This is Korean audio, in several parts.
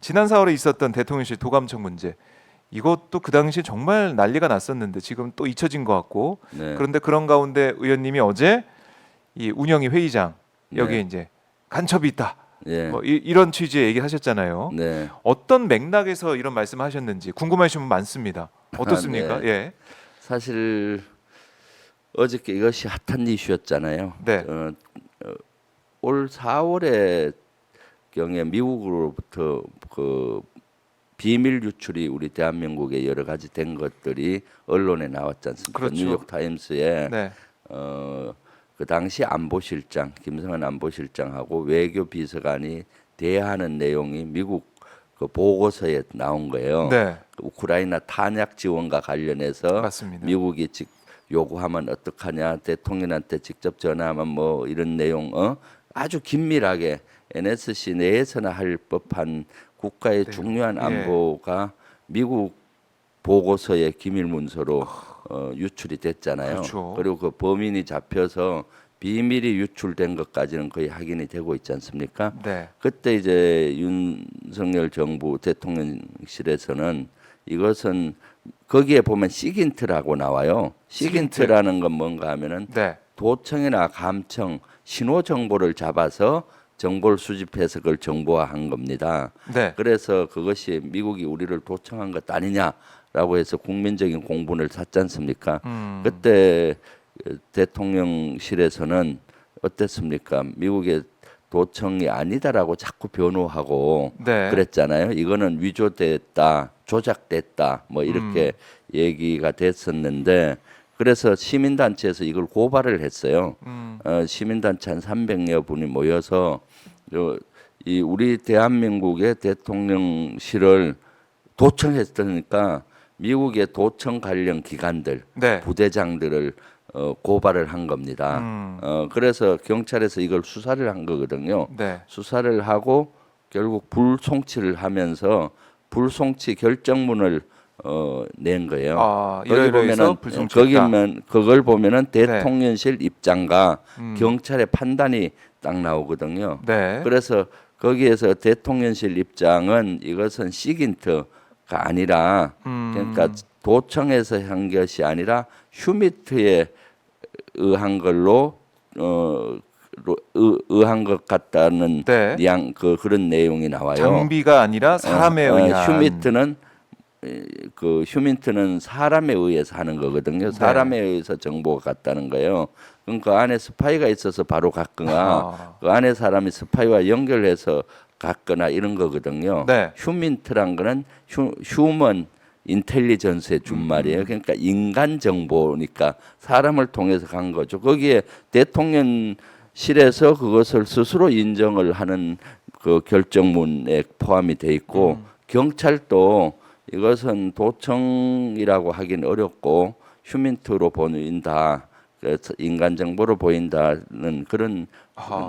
지난 4월에 있었던 대통령실 도감청 문제 이것도 그 당시 정말 난리가 났었는데 지금 또 잊혀진 것 같고 네. 그런데 그런 가운데 의원님이 어제 이 운영위 회의장 여기에 네. 이제 간첩이 있다. 예. 뭐 이런 취지의 얘기하셨잖아요. 네. 어떤 맥락에서 이런 말씀하셨는지 궁금하신 분 많습니다. 어떻습니까? 네. 예. 사실 어저께 이것이 핫한 이슈였잖아요. 네. 올 4월에 경에 미국으로부터 그 비밀 유출이 우리 대한민국에 여러 가지 된 것들이 언론에 나왔지 않습니까? 그렇죠. 뉴욕 타임스에 네. 그 당시 안보실장 김성한 안보실장하고 외교 비서관이 대화하는 내용이 미국 그 보고서에 나온 거예요. 네. 우크라이나 탄약 지원과 관련해서 맞습니다. 미국이 요구하면 어떡하냐, 대통령한테 직접 전화하면 뭐 이런 내용 아주 긴밀하게 NSC 내에서나 할 법한 국가의 네. 중요한 예. 안보가 미국 보고서의 기밀 문서로 유출이 됐잖아요. 그렇죠. 그리고 그 범인이 잡혀서 비밀이 유출된 것까지는 거의 확인이 되고 있지 않습니까? 네. 그때 이제 윤석열 정부 대통령실에서는 이것은 거기에 보면 시긴트라고 나와요. 시긴트라는 건 뭔가 하면은 네. 도청이나 감청 신호 정보를 잡아서 정보를 수집해서 그걸 정보화한 겁니다. 네. 그래서 그것이 미국이 우리를 도청한 것 아니냐라고 해서 국민적인 공분을 샀지 않습니까? 그때 대통령실에서는 어땠습니까? 미국의 도청이 아니다라고 자꾸 변호하고 네. 그랬잖아요. 이거는 위조됐다, 조작됐다, 뭐 이렇게 얘기가 됐었는데 그래서 시민단체에서 이걸 고발을 했어요. 시민단체 한 300여 분이 모여서 이 우리 대한민국의 대통령실을 도청했으니까 미국의 도청 관련 기관들, 네. 부대장들을 고발을 한 겁니다. 그래서 경찰에서 이걸 수사를 한 거거든요. 네. 수사를 하고 결국 불송치를 하면서 불송치 결정문을 낸 거예요. 아, 거기 이러이러해서 보면은 불송치했다. 거기면 그걸 보면은 네. 대통령실 입장과 경찰의 판단이 딱 나오거든요. 네. 그래서 거기에서 대통령실 입장은 이것은 시긴트가 아니라 그러니까 도청에서 한 것이 아니라 휴미트에 의한 걸로 의한 것 같다는 네. 그런 내용이 나와요. 장비가 아니라 사람에 의한 휴민트는 사람에 의해서 하는 거거든요. 사람에 의해서 정보가 갔다는 거예요. 그럼 그 안에 스파이가 있어서 바로 갔거나 그 안에 사람이 스파이와 연결해서 갔거나 이런 거거든요. 네. 휴민트란 거는 휴먼 인텔리전스의 준말이에요. 그러니까 인간 정보니까 사람을 통해서 간 거죠. 거기에 대통령실에서 그것을 스스로 인정을 하는 그 결정문에 포함이 돼 있고 경찰도 이것은 도청이라고 하긴 어렵고 휴민트로 보인다. 그래서 인간 정보로 보인다는 그런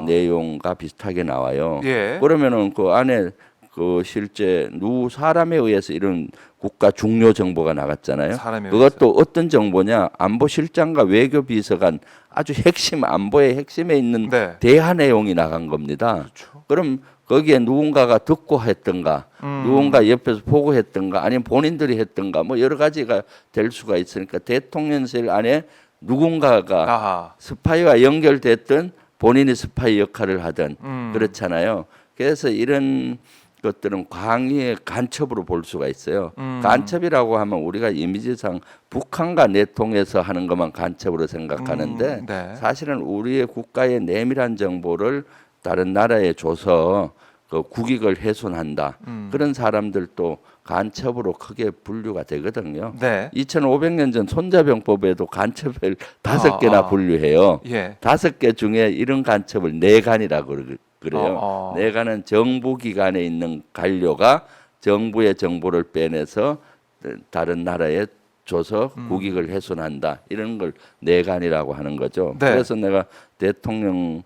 내용과 비슷하게 나와요. 예. 그러면은 그 안에 그 실제 사람에 의해서 이런 국가 중요 정보가 나갔잖아요. 사람에 그것도 어떤 정보냐? 안보실장과 외교비서관 아주 핵심 안보의 핵심에 있는 네. 대화 내용이 나간 겁니다. 그렇죠. 그럼 거기에 누군가가 듣고 했던가, 누군가 옆에서 보고 했던가, 아니면 본인들이 했던가, 뭐 여러 가지가 될 수가 있으니까 대통령실 안에 누군가가 아하. 스파이와 연결됐든 본인이 스파이 역할을 하든 그렇잖아요. 그래서 이런 것들은 광의의 간첩으로 볼 수가 있어요. 간첩이라고 하면 우리가 이미지상 북한과 내통해서 하는 것만 간첩으로 생각하는데 네. 사실은 우리의 국가의 내밀한 정보를 다른 나라에 줘서 그 국익을 훼손한다. 그런 사람들도 간첩으로 크게 분류가 되거든요. 네. 2500년 전 손자병법에도 간첩을 5개나 분류해요. 예. 5개 중에 이런 간첩을 내간이라고 그래요. 내간은 정부 기관에 있는 관료가 정부의 정보를 빼내서 다른 나라에 줘서 국익을 훼손한다. 이런 걸 내간이라고 하는 거죠. 네. 그래서 내가 대통령실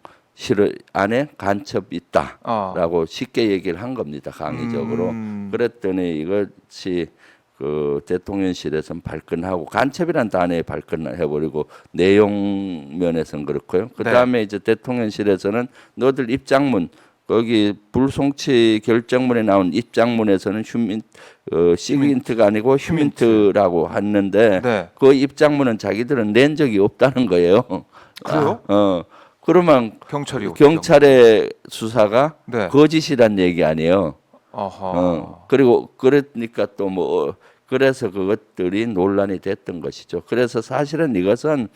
안에 간첩이 있다라고 쉽게 얘기를 한 겁니다. 강의적으로. 그랬더니 이것이 그 대통령실에서는 발끈하고 간첩이란 단어에 발끈해버리고 내용 면에서는 그렇고요. 그 다음에 이제 대통령실에서는 너들 입장문 거기 불송치 결정문에 나온 입장문에서는 시그윈트가 아니고 휴민트라고 했는데 네. 그 입장문은 자기들은 낸 적이 없다는 거예요. 그래요? 그러면 경찰이 어떻게 경찰의 수사가 네. 거짓이란 얘기 아니에요. 아하. 그리고 그러니까 또 뭐 그래서 그것들이 논란이 됐던 것이죠. 그래서 사실은 이것은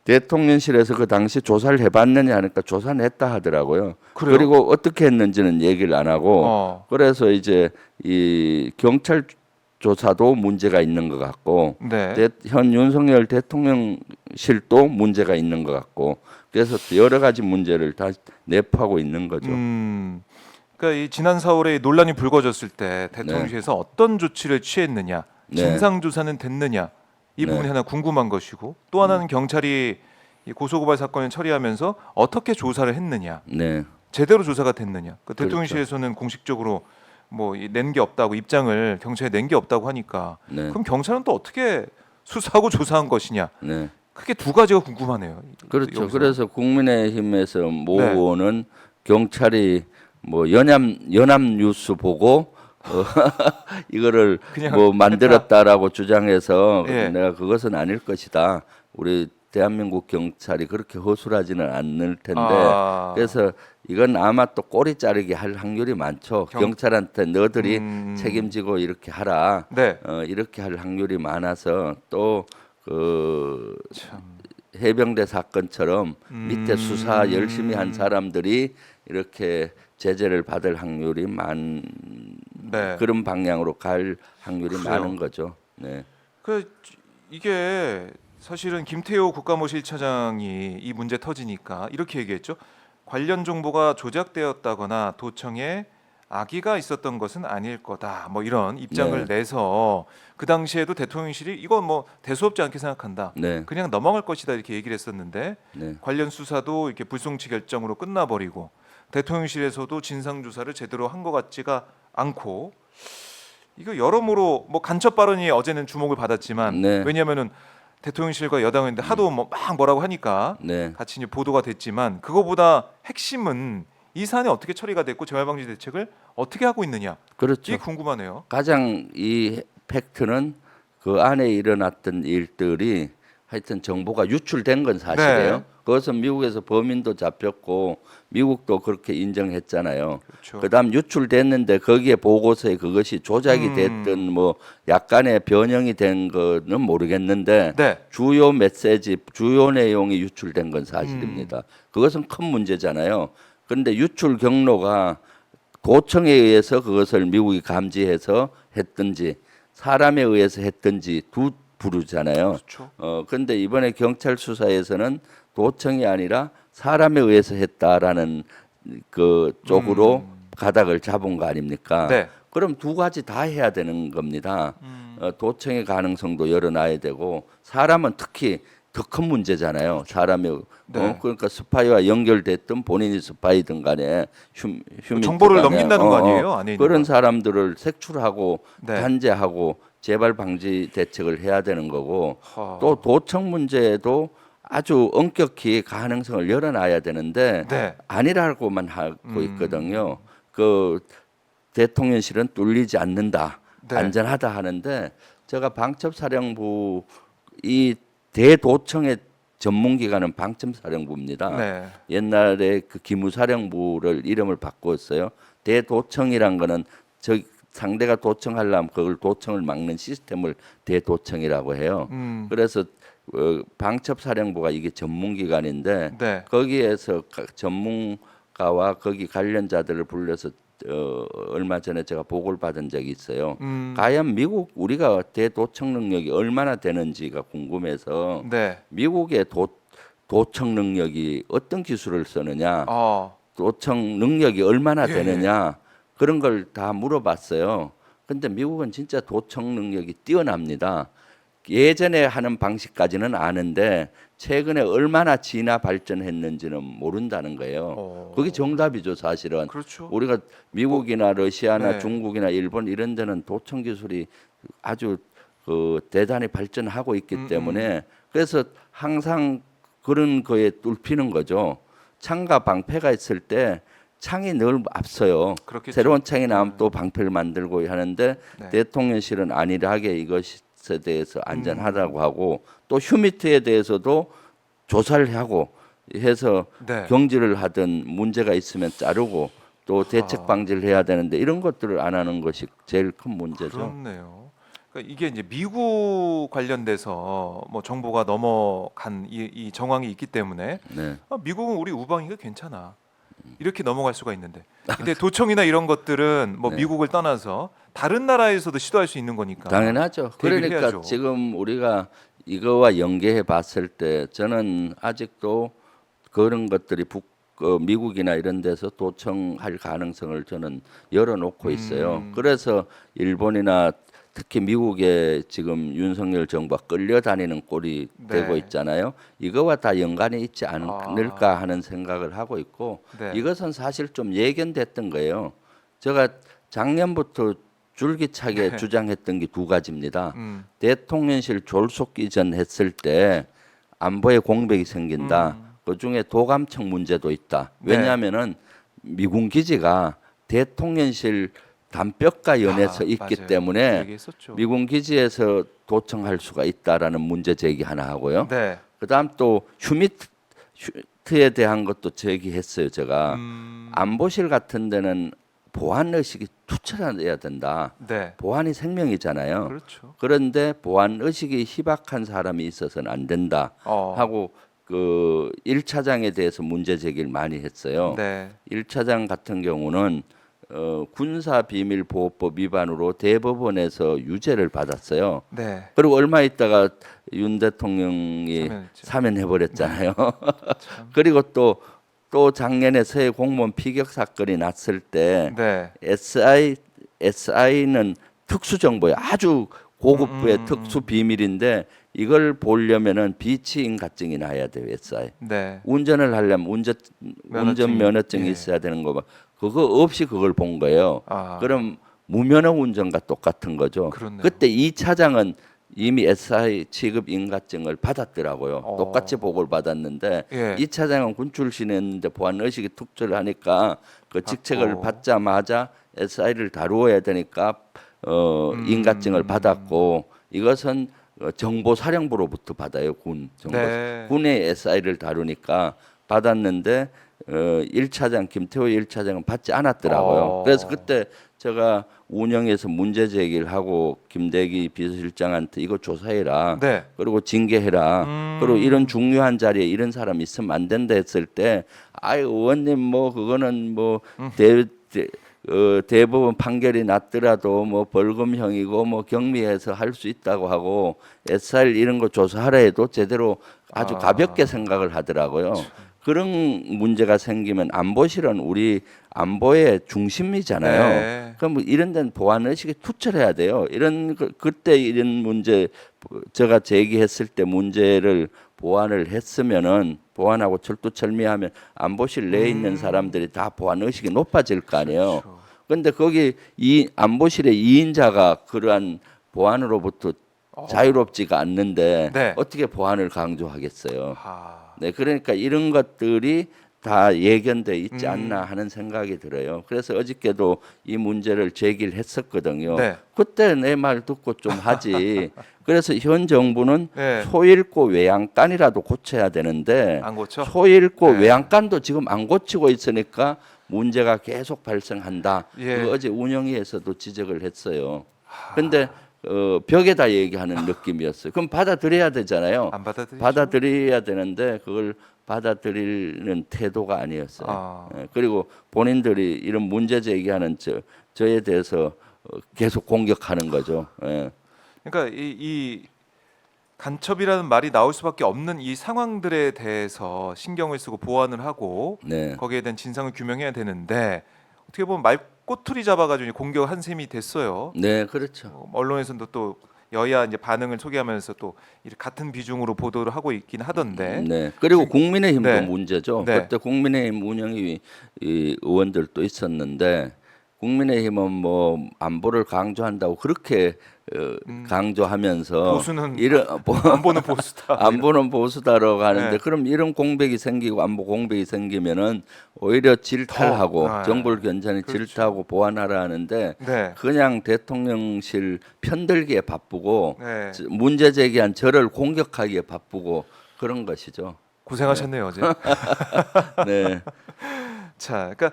대통령실에서 그 당시 조사를 해봤느냐 하니까 조사는 했다 하더라고요. 그래요? 그리고 어떻게 했는지는 얘기를 안 하고 그래서 이제 이 경찰 조사도 문제가 있는 것 같고 네. 현 윤석열 대통령실도 문제가 있는 것 같고 그래서 여러 가지 문제를 다 내포하고 있는 거죠. 그러니까 이 지난 4월에 논란이 불거졌을 때 대통령실에서 어떤 조치를 취했느냐, 네. 진상 조사는 됐느냐 이 부분이 하나 궁금한 것이고 또 하나는 경찰이 이 고소고발 사건을 처리하면서 어떻게 조사를 했느냐, 네. 제대로 조사가 됐느냐. 그 그렇죠. 대통령실에서는 공식적으로 뭐 낸 게 없다고 입장을 경찰에 낸 게 없다고 하니까 네. 그럼 경찰은 또 어떻게 수사하고 조사한 것이냐? 네. 크게 두 가지가 궁금하네요. 그렇죠. 여기서. 그래서 국민의힘에서 모 의원은 경찰이 뭐 연합뉴스 보고 이거를 그냥 뭐 만들었다라고 주장해서 예. 내가 그것은 아닐 것이다. 우리 대한민국 경찰이 그렇게 허술하지는 않을 텐데 그래서 이건 아마 또 꼬리 자르기 할 확률이 많죠. 경찰한테 너들이 책임지고 이렇게 하라. 네. 이렇게 할 확률이 많아서 또 그 해병대 사건처럼 밑에 수사 열심히 한 사람들이 이렇게 제재를 받을 확률이 네. 그런 방향으로 갈 확률이 그래요. 많은 거죠. 네. 그 이게 사실은 김태호 국가모실 차장이 이 문제 터지니까 이렇게 얘기했죠. 관련 정보가 조작되었다거나 도청에 악의가 있었던 것은 아닐 거다. 뭐 이런 입장을 네. 내서 그 당시에도 대통령실이 이건 뭐 대수롭지 않게 생각한다. 네. 그냥 넘어갈 것이다 이렇게 얘기를 했었는데 네. 관련 수사도 이렇게 불송치 결정으로 끝나버리고 대통령실에서도 진상 조사를 제대로 한 것 같지가 않고 이거 여러모로 뭐 간첩 발언이 어제는 주목을 받았지만 네. 왜냐하면은 대통령실과 여당인데 하도 뭐 막 뭐라고 하니까 네. 같이 이제 보도가 됐지만 그거보다 핵심은 이 사안이 어떻게 처리가 됐고 재발방지 대책을 어떻게 하고 있느냐 그렇죠. 이게 궁금하네요. 가장 이 팩트는 그 안에 일어났던 일들이 하여튼 정보가 유출된 건 사실이에요. 네. 그것은 미국에서 범인도 잡혔고 미국도 그렇게 인정했잖아요. 그렇죠. 그다음 유출됐는데 거기에 보고서에 그것이 조작이 됐든 뭐 약간의 변형이 된 거는 모르겠는데 네. 주요 메시지, 주요 내용이 유출된 건 사실입니다. 그것은 큰 문제잖아요. 그런데 유출 경로가 도청에 의해서 그것을 미국이 감지해서 했든지 사람에 의해서 했든지 두 부류잖아요. 그렇죠. 그런데 이번에 경찰 수사에서는 도청이 아니라 사람에 의해서 했다라는 그 쪽으로 가닥을 잡은 거 아닙니까? 네. 그럼 두 가지 다 해야 되는 겁니다. 도청의 가능성도 열어놔야 되고 사람은 특히 더 큰 문제잖아요. 사람의 네. 그러니까 스파이와 연결됐든 본인이 스파이든 간에 휴민 정보를 넘긴다는 거 아니에요? 안에 있는 그런 거. 사람들을 색출하고 네. 단죄하고 재발 방지 대책을 해야 되는 거고 하. 또 도청 문제도 아주 엄격히 가능성을 열어놔야 되는데 네. 아니라고만 하고 있거든요. 그 대통령실은 뚫리지 않는다, 네. 안전하다 하는데 제가 방첩사령부 이 대도청의 전문기관은 방첩사령부입니다. 네. 옛날에 그 기무사령부를 이름을 바꿨어요. 대도청이란 거는 저 상대가 도청하려면 그걸 도청을 막는 시스템을 대도청이라고 해요. 그래서 방첩사령부가 이게 전문기관인데 네. 거기에서 전문가와 거기 관련자들을 불러서 얼마 전에 제가 보고를 받은 적이 있어요. 과연 미국 우리가 대도청 능력이 얼마나 되는지가 궁금해서 네. 미국의 도청 능력이 어떤 기술을 쓰느냐, 도청 능력이 얼마나 예. 되느냐 그런 걸 다 물어봤어요. 근데 미국은 진짜 도청 능력이 뛰어납니다. 예전에 하는 방식까지는 아는데 최근에 얼마나 진화 발전했는지는 모른다는 거예요. 그게 정답이죠, 사실은. 그렇죠. 우리가 미국이나 러시아나 네. 중국이나 일본 이런 데는 도청 기술이 아주 대단히 발전하고 있기 때문에 그래서 항상 그런 거에 뚫히는 거죠. 창과 방패가 있을 때 창이 늘 앞서요. 그렇겠죠. 새로운 창이 나오면 또 방패를 만들고 하는데 네. 대통령실은 안일하게 이것에 대해서 안전하다고 하고 또 휴미트에 대해서도 조사를 하고 해서 네. 경질을 하든 문제가 있으면 자르고 또 대책 방지를 해야 되는데 이런 것들을 안 하는 것이 제일 큰 문제죠. 그렇네요. 그러니까 이게 이제 미국 관련돼서 뭐 정보가 넘어간 이 정황이 있기 때문에 네. 미국은 우리 우방이가 괜찮아. 이렇게 넘어갈 수가 있는데, 근데 도청이나 이런 것들은 뭐 네. 미국을 떠나서 다른 나라에서도 시도할 수 있는 거니까. 당연하죠. 대비를 그러니까 해야죠. 지금 우리가 이거와 연계해 봤을 때 저는 아직도 그런 것들이 미국이나 이런 데서 도청할 가능성을 저는 열어놓고 있어요. 그래서 일본이나 특히 미국에 지금 윤석열 정부가 끌려다니는 꼴이 네. 되고 있잖아요. 이거와 다 연관이 있지 않을까 하는 생각을 하고 있고 네. 이것은 사실 좀 예견됐던 거예요. 제가 작년부터 줄기차게 주장했던 게 두 가지입니다. 대통령실 졸속 이전했을 때 안보에 공백이 생긴다. 그 중에 도감청 문제도 있다. 네. 왜냐하면은 미군 기지가 대통령실 담벼가 연해서 있기 맞아요. 그 때문에 얘기했었죠. 미군 기지에서 도청할 수가 있다라는 문제 제기 하나 하고요. 네. 그다음 또 휴미트에 대한 것도 제기했어요. 제가 안보실 같은 데는 보안 의식이 투철해야 된다. 네. 보안이 생명이잖아요. 그렇죠. 그런데 보안 의식이 희박한 사람이 있어서는 안 된다 하고 그 1차장에 대해서 문제 제기를 많이 했어요. 네. 1차장 같은 경우는 군사비밀보호법 위반으로 대법원에서 유죄를 받았어요. 네. 그리고 얼마 있다가 윤 대통령이 사면했죠. 사면해 버렸잖아요. 참. 그리고 또 작년에 서해 공무원 피격 사건이 났을 때 네. SI는 특수 정보에 아주 고급부의 특수 비밀인데 이걸 보려면은 비치인가증이 나야 돼요. SI. 네. 운전을 하려면 운전 면허증이 예. 있어야 되는 거 봐. 그거 없이 그걸 본 거예요. 그럼 무면허 운전과 똑같은 거죠. 그렇네요. 그때 이 차장은 이미 SI 취급 인가증을 받았더라고요. 똑같이 보고를 받았는데 예. 이 차장은 군 출신이었는데 보안 의식이 특출하니까 그 직책을 받고. 받자마자 SI를 다루어야 되니까 인가증을 받았고 이것은 정보사령부로부터 받아요. 군 정보. 네. 군의 SI를 다루니까 받았는데 1차장 김태호 1차장은 받지 않았더라고요. 그래서 그때 제가 운영에서 문제 제기를 하고 김대기 비서실장한테 이거 조사해라. 네. 그리고 징계해라. 그리고 이런 중요한 자리에 이런 사람 있으면 안 된다 했을 때 아이 의원님 뭐 그거는 뭐 대법원 판결이 났더라도 뭐 벌금형이고 뭐 경미해서 할 수 있다고 하고 SR 이런 거 조사하라 해도 제대로 아주 가볍게 생각을 하더라고요. 그런 문제가 생기면 안보실은 우리 안보의 중심이잖아요. 네. 그럼 뭐 이런 데는 보안 의식이 투철해야 돼요. 이런 그때 이런 문제 제가 제기했을 때 문제를 보완을 했으면은 보완하고 철두철미하면 안보실 내에 있는 사람들이 다 보안 의식이 높아질 거 아니에요. 그렇죠. 그런데 거기 이 안보실의 2인자가 그러한 보안으로부터 자유롭지가 않는데 네. 어떻게 보안을 강조하겠어요. 아, 네, 그러니까 이런 것들이 다 예견돼 있지 않나 하는 생각이 들어요. 그래서 어저께도 이 문제를 제기를 했었거든요. 네. 그때 내 말 듣고 좀 하지. 그래서 현 정부는 네. 소잃고 외양간이라도 고쳐야 되는데 안 고쳐? 소잃고 네. 외양간도 지금 안 고치고 있으니까 문제가 계속 발생한다. 예. 이거 어제 운영위에서도 지적을 했어요. 근데 벽에다 얘기하는 느낌이었어요. 그럼 받아들여야 되잖아요. 안 받아들이죠? 받아들여야 되는데 그걸 받아들이는 태도가 아니었어요. 아. 예, 그리고 본인들이 이런 문제 제기하는 저에 대해서 계속 공격하는 거죠. 예. 그러니까 이 간첩이라는 말이 나올 수밖에 없는 이 상황들에 대해서 신경을 쓰고 보완을 하고 네. 거기에 대한 진상을 규명해야 되는데 어떻게 보면 말꼬투리 잡아가지고 공격한 셈이 됐어요. 네, 그렇죠. 언론에서도 또 여야 이제 반응을 소개하면서 또 이렇게 같은 비중으로 보도를 하고 있긴 하던데. 네. 그리고 국민의힘도 네. 문제죠. 네. 그때 국민의힘 운영위 이 의원들도 있었는데 국민의힘은 뭐 안보를 강조한다고 그렇게 강조하면서 보수는 이런 안 보는 보수다. 안보는 보수다라고 하는데 네. 그럼 이런 공백이 생기고 안보 공백이 생기면은 오히려 질타하고 더, 네. 정부를 견제하는 그렇죠. 질타하고 보완하라 하는데 네. 그냥 대통령실 편들기에 바쁘고 네. 문제 제기한 저를 공격하기에 바쁘고 그런 것이죠. 고생하셨네요, 어제. 네, 자, 그러니까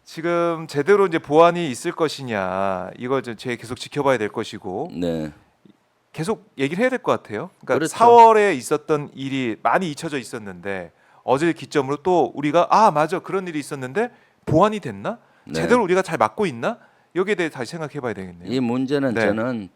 지금 제대로 이제 보완이 있을 것이냐 이걸 제 계속 지켜봐야 될 것이고 네, 계속 얘기를 해야 될 것 같아요. 그러니까 그렇죠. 4월에 있었던 일이 많이 잊혀져 있었는데 어제 기점으로 또 우리가 아 맞아 그런 일이 있었는데 보완이 됐나? 네. 제대로 우리가 잘 막고 있나? 여기에 대해 다시 생각해봐야 되겠네요. 이 문제는 네. 저는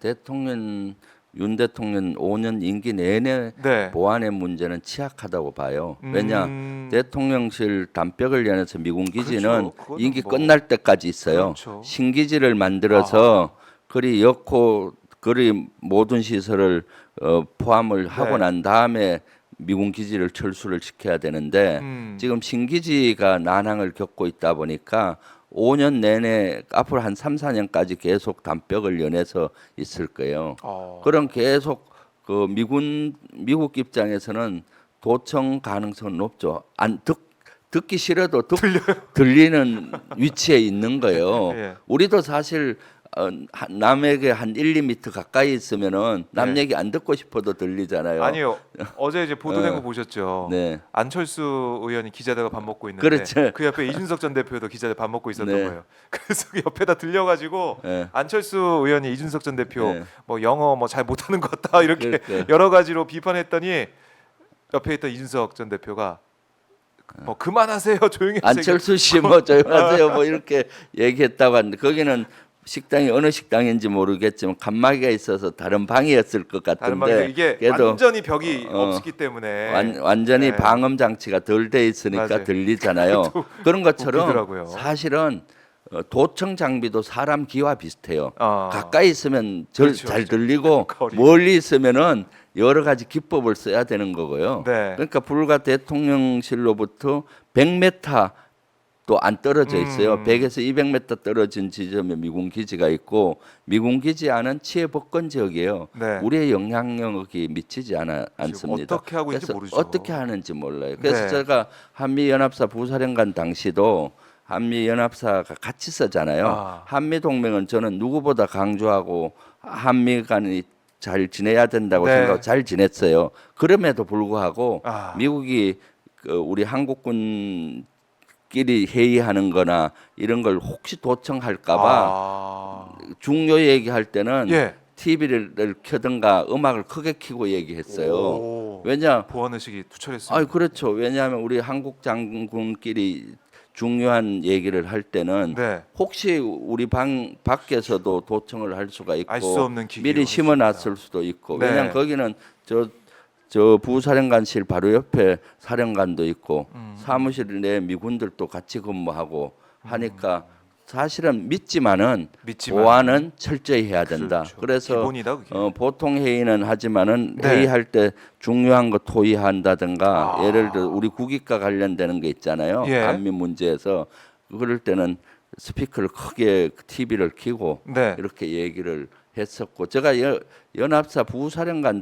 윤 대통령 5년 임기 내내 네. 보안의 문제는 취약하다고 봐요. 왜냐 대통령실 담벼를 연해서 미군 기지는 그렇죠. 그거는 임기 뭐- 끝날 때까지 있어요. 그렇죠. 신기지를 만들어서 그리 엮고 그리 모든 시설을 포함을 하고 네. 난 다음에 미군 기지를 철수를 시켜야 되는데 지금 신기지가 난항을 겪고 있다 보니까 5년 내내 앞으로 한 3, 4년까지 계속 담벼를 연해서 있을 거예요. 그럼 계속 그 미국 입장에서는 도청 가능성은 높죠. 듣기 싫어도 들리는 위치에 있는 거예요. 예. 우리도 사실 남에게 한 1, 2m 가까이 있으면은 남 네. 얘기 안 듣고 싶어도 들리잖아요. 아니요. 어제 이제 보도된 어. 거 보셨죠? 네. 안철수 의원이 기자들과 밥 먹고 있는데 그렇죠. 그 옆에 이준석 전 대표도 기자들 밥 먹고 있었던 네. 거예요. 그래서 그 옆에다 들려가지고 네. 안철수 의원이 이준석 전 대표 네. 뭐 영어 뭐 잘 못하는 것 같다 이렇게 그러니까. 여러 가지로 비판했더니 옆에 있던 이준석 전 대표가 뭐 그만하세요 조용히 하세요. 안철수 씨 뭐 조용하세요 뭐 이렇게 얘기했다고 하는데 거기는 식당이 어느 식당인지 모르겠지만 칸막이가 있어서 다른 방이었을 것 다른 말로 같은데 이게 그래도 완전히 벽이 어, 없기 때문에 완전히 네. 방음 장치가 덜 돼 있으니까 맞아요. 들리잖아요. 그런 것처럼 웃기더라고요. 사실은 도청 장비도 사람 귀와 비슷해요. 아. 가까이 있으면 그렇죠, 잘 그렇죠. 들리고 거리. 멀리 있으면은 여러 가지 기법을 써야 되는 거고요. 네. 그러니까 불과 대통령실로부터 100m 또 안 떨어져 있어요. 100에서 200m 떨어진 지점에 미군 기지가 있고 미군 기지 안은 치해 복권 지역이에요. 네. 우리의 영향력이 미치지 않습니다. 어떻게 하고 있는지 그래서 모르죠. 어떻게 하는지 몰라요. 그래서 네. 제가 한미연합사 부사령관 당시도 한미연합사가 같이 쓰잖아요. 아. 한미동맹은 저는 누구보다 강조하고 한미 간이 잘 지내야 된다고 네. 생각하고 잘 지냈어요. 그럼에도 불구하고 아. 미국이 우리 한국군끼리 회의하는 거나 이런 걸 혹시 도청할까봐 아. 중요 얘기할 때는 예. TV를 켜든가 음악을 크게 켜고 얘기했어요. 오. 왜냐? 보안 의식이 투철했습니다. 아, 그렇죠. 왜냐하면 우리 한국 장군끼리 중요한 얘기를 할 때는 네. 혹시 우리 방 밖에서도 도청을 할 수가 있고 알 수 없는 기기로 미리 할 수 심어놨을 수도 있고 네. 왜냐하면 거기는 저 부사령관실 바로 옆에 사령관도 있고 사무실 내 미군들도 같이 근무하고 하니까 사실은 믿지만은 보안은 철저히 해야 된다. 그렇죠. 그래서 기본이다, 그게. 보통 회의는 하지만은 네. 회의할 때 중요한 거 토의한다든가 아. 예를 들어 우리 국익과 관련되는 게 있잖아요. 예. 한미 문제에서 그럴 때는 스피커를 크게 TV를 켜고 네. 이렇게 얘기를 했었고 제가 연합사 부사령관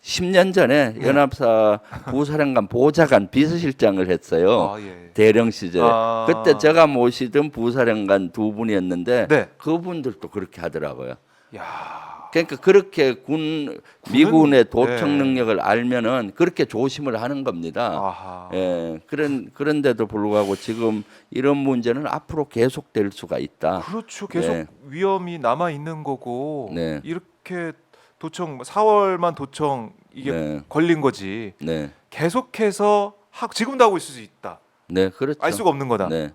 10년 전에 네. 연합사 부사령관 보좌관 비서실장을 했어요. 아, 예. 대령 시절에 아. 그때 제가 모시던 부사령관 두 분이었는데 네. 그분들도 그렇게 하더라고요. 야. 그러니까 그렇게 미군의 도청 네. 능력을 알면은 그렇게 조심을 하는 겁니다. 아하. 예, 그런데도 불구하고 지금 이런 문제는 앞으로 계속될 수가 있다. 그렇죠. 계속 네. 위험이 남아 있는 거고 네. 이렇게 도청 4월만 도청 이게 네. 걸린 거지. 네, 계속해서 지금도 하고 있을 수 있다. 네, 그렇죠. 알 수가 없는 거다. 네,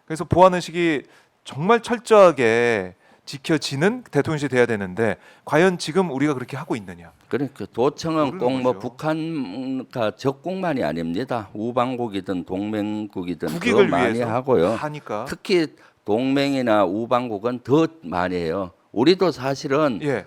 그래서 보안 의식이 정말 철저하게 지켜지는 대통령실이 돼야 되는데 과연 지금 우리가 그렇게 하고 있느냐? 그러니까 도청은 꼭 모르는 뭐 거죠. 북한과 적국만이 아닙니다. 우방국이든 동맹국이든 더 국익을 많이 위해서 하고요. 하니까. 특히 동맹이나 우방국은 더 많이 해요. 우리도 사실은 예,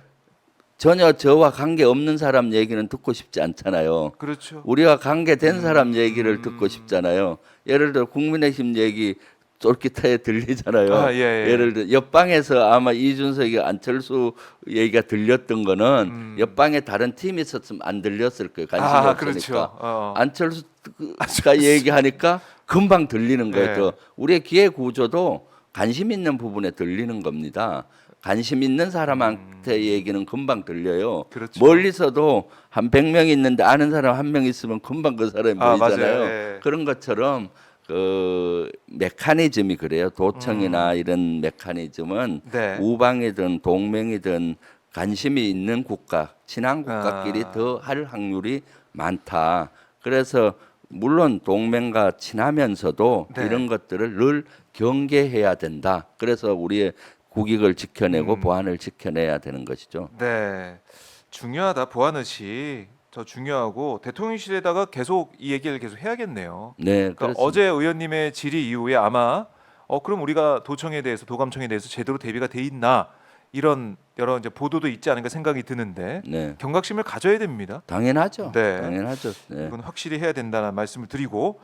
전혀 저와 관계 없는 사람 얘기는 듣고 싶지 않잖아요. 그렇죠. 우리와 관계된 사람 얘기를 듣고 싶잖아요. 예를 들어 국민의힘 얘기 쫄깃하게 들리잖아요. 아, 예, 예. 예를 들어 옆방에서 아마 이준석이 안철수 얘기가 들렸던 거는 옆방에 다른 팀이 있었으면 안 들렸을 거예요. 관심이 없으니까. 그렇죠. 안철수가 얘기하니까 금방 들리는 거예요. 예. 또 우리의 기회 구조도 관심 있는 부분에 들리는 겁니다. 관심 있는 사람한테 얘기는 금방 들려요. 그렇죠. 멀리서도 한 100명 있는데 아는 사람 한 명 있으면 금방 그 사람이 보이잖아요. 맞아요. 예. 그런 것처럼 그 메커니즘이 그래요. 도청이나 이런 메커니즘은 네. 우방이든 동맹이든 관심이 있는 국가, 친한 국가끼리 더 할 확률이 많다. 그래서 물론 동맹과 친하면서도 네. 이런 것들을 늘 경계해야 된다. 그래서 우리의 국익을 지켜내고 보안을 지켜내야 되는 것이죠. 네. 중요하다. 보안 의식 더 중요하고 대통령실에다가 계속 이 얘기를 계속 해야겠네요. 네, 그러니까 그렇습니다. 어제 의원님의 질의 이후에 아마 그럼 우리가 도청에 대해서 도감청에 대해서 제대로 대비가 돼 있나 이런 여러 이제 보도도 있지 않은가 생각이 드는데 네, 경각심을 가져야 됩니다. 당연하죠. 네. 당연하죠. 네. 이건 확실히 해야 된다는 말씀을 드리고